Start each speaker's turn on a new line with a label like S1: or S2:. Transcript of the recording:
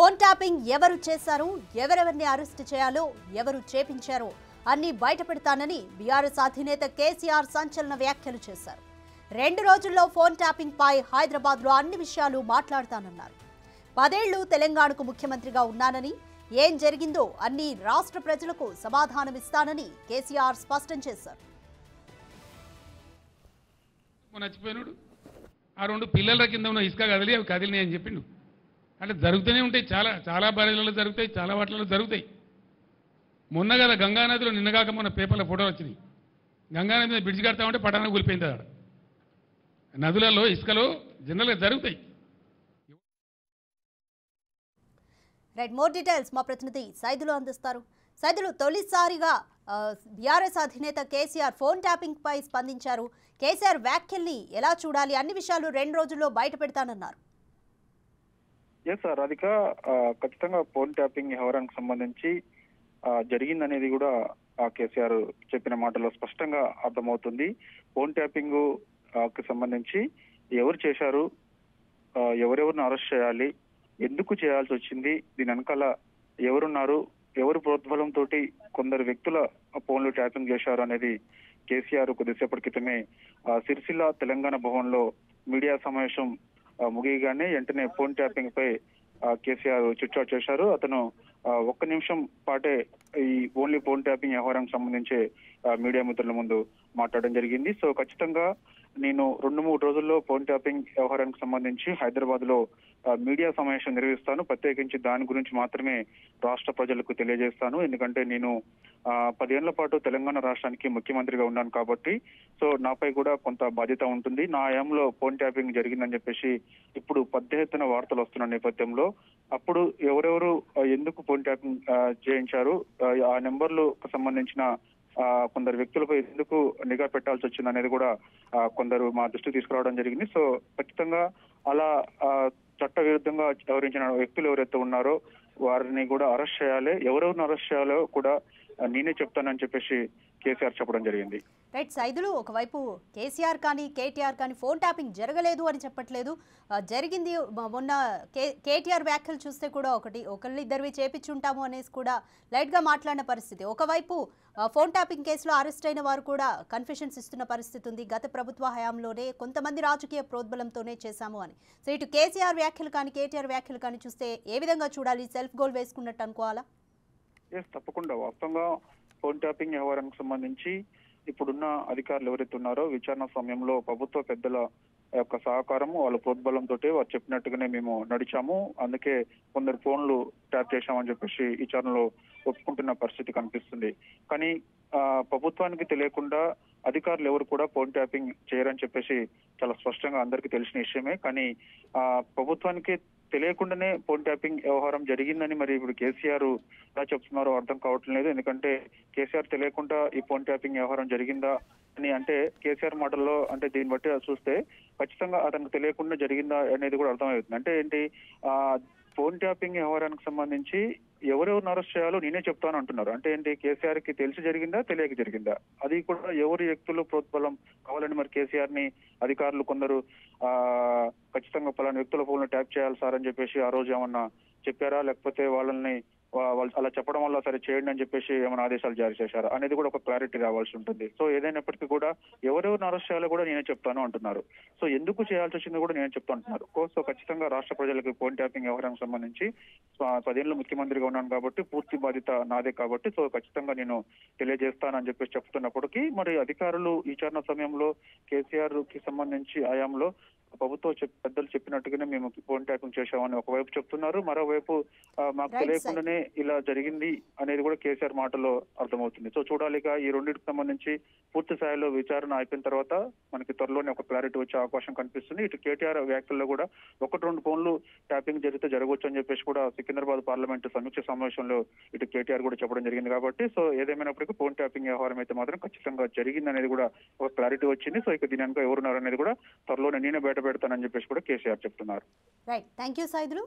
S1: Phone tapping ఎవరు చేశారు, ఎవరెవరిని అరెస్ట్ చేయాలో, ఎవరు చేపించారో అన్ని బయటపెడతానని బీఆర్ఎస్ అధినేత కేసీఆర్ సంచలన వ్యాఖ్యలు చేశారు. 2 రోజుల్లో ఫోన్ ట్యాపింగ్ పై హైదరాబాద్లో అన్ని విషయాలు మాట్లాడతానన్నారు. 10 ఏళ్లు తెలంగాణకు ముఖ్యమంత్రిగా ఉన్నానని, ఏం జరిగిందో అన్ని రాష్ట్ర ప్రజలకు సమాధానమిస్తానని కేసీఆర్ స్పష్టం చేశారు.
S2: నచ్చిపోయినాడు ఆ 2 పిల్లల కింద ఉన్న ఇసుక కదిలి అవి కదిలినాయి అని చెప్పిండు. అంటే జరుగుతూనే ఉంటాయి, చాలా బరిలలో జరుగుతాయి, చాలా వాటిలలో జరుగుతాయి. మొన్న కదా గంగానదిలో నిన్నగాక మొన్న పేపర్లో ఫోటోలు వచ్చినాయి. గంగానది మీద బ్రిడ్జ్ కడతామంటే పటాన కూలిపోయింది. అక్కడ నదులలో ఇసుకలో జనరల్గా జరుగుతాయి.
S1: రైట్, మోర్ డీటెయిల్స్ మా ప్రతినిధి సైదులు అందిస్తారు. సైదులు, తొలిసారిగా బీఆర్ఎస్ అధినేత కేసీఆర్ ఫోన్ ట్యాపింగ్ పై స్పందించారు. కేసీఆర్ వ్యాఖ్యల్ని ఎలా చూడాలి, అన్ని విషయాలు 2 రోజుల్లో బయట పెడతానన్నారు.
S3: రాధిక, ఖచ్చితంగా ఫోన్ ట్యాపింగ్ వ్యవహారానికి సంబంధించి జరిగిందనేది కూడా కేసీఆర్ చెప్పిన మాటలో స్పష్టంగా అర్థమవుతుంది. ఫోన్ ట్యాపింగ్ కి సంబంధించి ఎవరు చేశారు, ఎవరెవరిని అరెస్ట్ చేయాలి, ఎందుకు చేయాల్సి వచ్చింది, దీని వెనకాల ఎవరున్నారు, ఎవరు ప్రోద్బలంతో కొందరు వ్యక్తుల ఫోన్లు ట్యాపింగ్ చేశారు అనేది కేసీఆర్ కొద్దిసేపటి క్రితమే సిరిసిల్ల తెలంగాణ భవన్లో మీడియా సమావేశం ముగియగానే వెంటనే ఫోన్ ట్యాపింగ్ పై కేసీఆర్ చిట్చాట్ చేశారు. అతను 1 నిమిషం పాటే ఈ ఓన్లీ ఫోన్ ట్యాపింగ్ వ్యవహారానికి సంబంధించి మీడియా మిత్రుల ముందు మాట్లాడడం జరిగింది. సో ఖచ్చితంగా నేను 2-3 రోజుల్లో ఫోన్ ట్యాపింగ్ వ్యవహారానికి సంబంధించి హైదరాబాద్ లో మీడియా సమావేశం నిర్వహిస్తాను. ప్రత్యేకించి దాని గురించి మాత్రమే రాష్ట్ర ప్రజలకు తెలియజేస్తాను. ఎందుకంటే నేను 10 ఏళ్ల పాటు తెలంగాణ రాష్ట్రానికి ముఖ్యమంత్రిగా ఉన్నాను కాబట్టి సో నాపై కూడా కొంత బాధ్యత ఉంటుంది. నా హయాంలో ఫోన్ ట్యాపింగ్ జరిగిందని చెప్పేసి ఇప్పుడు పెద్ద ఎత్తున వార్తలు వస్తున్న నేపథ్యంలో అప్పుడు ఎవరెవరు ఎందుకు ఫోన్ ట్యాపింగ్ చేయించారు, ఆ నెంబర్లకు సంబంధించిన కొందరు వ్యక్తులపై ఎందుకు నిఘా పెట్టాల్సి వచ్చింది అనేది కూడా కొందరు మా దృష్టికి తీసుకురావడం జరిగింది. సో ఖచ్చితంగా అలా చట్ట విరుద్ధంగా వ్యవహరించిన వ్యక్తులు ఎవరైతే ఉన్నారో వారిని కూడా అరెస్ట్ చేయాలి, ఎవరెవరిని అరెస్ట్ చేయాలో కూడా నేనే చెప్తానని చెప్పేసి కేసీఆర్ చెప్పడం జరిగింది.
S1: రైట్ సైదులు, ఒకవైపు కేసీఆర్ కానీ కేటీఆర్ కానీ ఫోన్ ట్యాపింగ్ జరగలేదు అని చెప్పట్లేదు, జరిగింది. మొన్న కేటీఆర్ వ్యాఖ్యలు చూస్తే కూడా ఒకళ్ళిద్దరివి చేపించుంటాము అనేసి కూడా లైట్గా మాట్లాడిన పరిస్థితి. ఒకవైపు ఫోన్ ట్యాపింగ్ కేసులో అరెస్ట్ అయిన వారు కూడా కన్ఫెషన్స్ ఇస్తున్న పరిస్థితి ఉంది. గత ప్రభుత్వ హయాంలోనే కొంతమంది రాజకీయ ప్రోద్బలంతోనే చేశాము అని. సో ఇటు కేసీఆర్ వ్యాఖ్యలు కానీ కేటీఆర్ వ్యాఖ్యలు కానీ చూస్తే ఏ విధంగా చూడాలి, సెల్ఫ్ గోల్ వేసుకున్నట్టు అనుకోవాలా?
S3: తప్పకుండా. వాస్తవంగా ఫోన్ ట్యాపింగ్ వ్యవహారానికి సంబంధించి ఇప్పుడున్న అధికారులు ఎవరైతే ఉన్నారో విచారణ సమయంలో ప్రభుత్వ పెద్దల యొక్క సహకారం, వాళ్ళ ప్రోద్బలంతో వారు చెప్పినట్టుగానే మేము నడిచాము, అందుకే కొందరు ఫోన్లు ట్యాప్ చేశామని చెప్పేసి విచారణలో ఒప్పుకుంటున్న పరిస్థితి కనిపిస్తుంది. కానీ ప్రభుత్వానికి తెలియకుండా అధికారులు ఎవరు కూడా ఫోన్ ట్యాపింగ్ చేయరని చెప్పేసి చాలా స్పష్టంగా అందరికీ తెలిసిన విషయమే. కానీ ప్రభుత్వానికి తెలియకుండానే ఫోన్ ట్యాపింగ్ వ్యవహారం జరిగిందని మరి ఇప్పుడు కేసీఆర్ ఎలా చెప్తున్నారో అర్థం కావట్లేదు. ఎందుకంటే కేసీఆర్ తెలియకుండా ఈ ఫోన్ ట్యాపింగ్ వ్యవహారం జరిగిందా అని అంటే కేసీఆర్ మాటల్లో అంటే దీన్ని బట్టి చూస్తే ఖచ్చితంగా అతనికి తెలియకుండా జరిగిందా అనేది కూడా అర్థమవుతుంది. అంటే ఏంటి, ఫోన్ ట్యాపింగ్ వ్యవహారానికి సంబంధించి ఎవరెవరిని అరెస్ట్ చేయాలో నేనే చెప్తాను అంటున్నారు. అంటే ఏంటి, కేసీఆర్ కి తెలిసి జరిగిందా, తెలియక జరిగిందా, అది కూడా ఎవరి వ్యక్తులు ప్రోద్బలం కావాలని మరి కేసీఆర్ ని అధికారులు కొందరు ఖచ్చితంగా పలానా వ్యక్తుల ఫోన్లు ట్యాప్ చేయాలి సార్ అని చెప్పేసి ఆ రోజు ఏమన్నా చెప్పారా, లేకపోతే వాళ్ళు అలా చెప్పడం వల్ల సరే చేయండి అని చెప్పేసి ఏమైనా ఆదేశాలు జారీ చేశారా అనేది కూడా ఒక క్లారిటీ రావాల్సి ఉంటుంది. సో ఏదైనప్పటికీ కూడా ఎవరెవరిని అరెస్ట్ చేయాలో కూడా నేనే చెప్తాను అంటున్నారు. సో ఎందుకు చేయాల్సి వచ్చిందో కూడా నేనే చెప్తా అంటున్నారు. సో ఖచ్చితంగా రాష్ట్ర ప్రజలకు ఫోన్ ట్యాపింగ్ వ్యవహారానికి సంబంధించి 10 ఏళ్ళు ముఖ్యమంత్రిగా ఉన్నాను కాబట్టి పూర్తి బాధ్యత నాదే కాబట్టి సో ఖచ్చితంగా నేను తెలియజేస్తానని చెప్పేసి చెప్తున్నప్పటికీ మరి అధికారులు విచారణ సమయంలో కేసీఆర్ కి సంబంధించి హయాంలో ప్రభుత్వ పెద్దలు చెప్పినట్టుగానే మేము ఫోన్ ట్యాపింగ్ చేశామని ఒకవైపు చెప్తున్నారు, మరోవైపు మాకు తెలియకుండానే ఇలా జరిగింది అనేది కూడా కేసీఆర్ మాటలో అర్థమవుతుంది. సో చూడాలిగా ఈ రెండింటికి సంబంధించి పూర్తి స్థాయిలో విచారణ అయిపోయిన తర్వాత మనకి త్వరలోనే ఒక క్లారిటీ వచ్చే అవకాశం కనిపిస్తుంది. ఇటు కేటీఆర్ వ్యాఖ్యల్లో కూడా 1-2 ఫోన్లు ట్యాపింగ్ జరిగితే జరగవచ్చు అని చెప్పేసి కూడా సికింద్రాబాద్ పార్లమెంటు సమీక్ష సమావేశంలో ఇటు కేటీఆర్ కూడా చెప్పడం జరిగింది. కాబట్టి సో ఏదేమైనప్పటికీ ఫోన్ ట్యాపింగ్ వ్యవహారం అయితే మాత్రం ఖచ్చితంగా జరిగింది అనేది కూడా ఒక క్లారిటీ వచ్చింది. సో ఇక దీని వెనుక ఎవరున్నారు అనేది కూడా త్వరలోనే నేనే బయట పెడతానని చెప్పేసి కూడా కేసీఆర్ చెప్తున్నారు.
S1: Right, thank you Saidulu.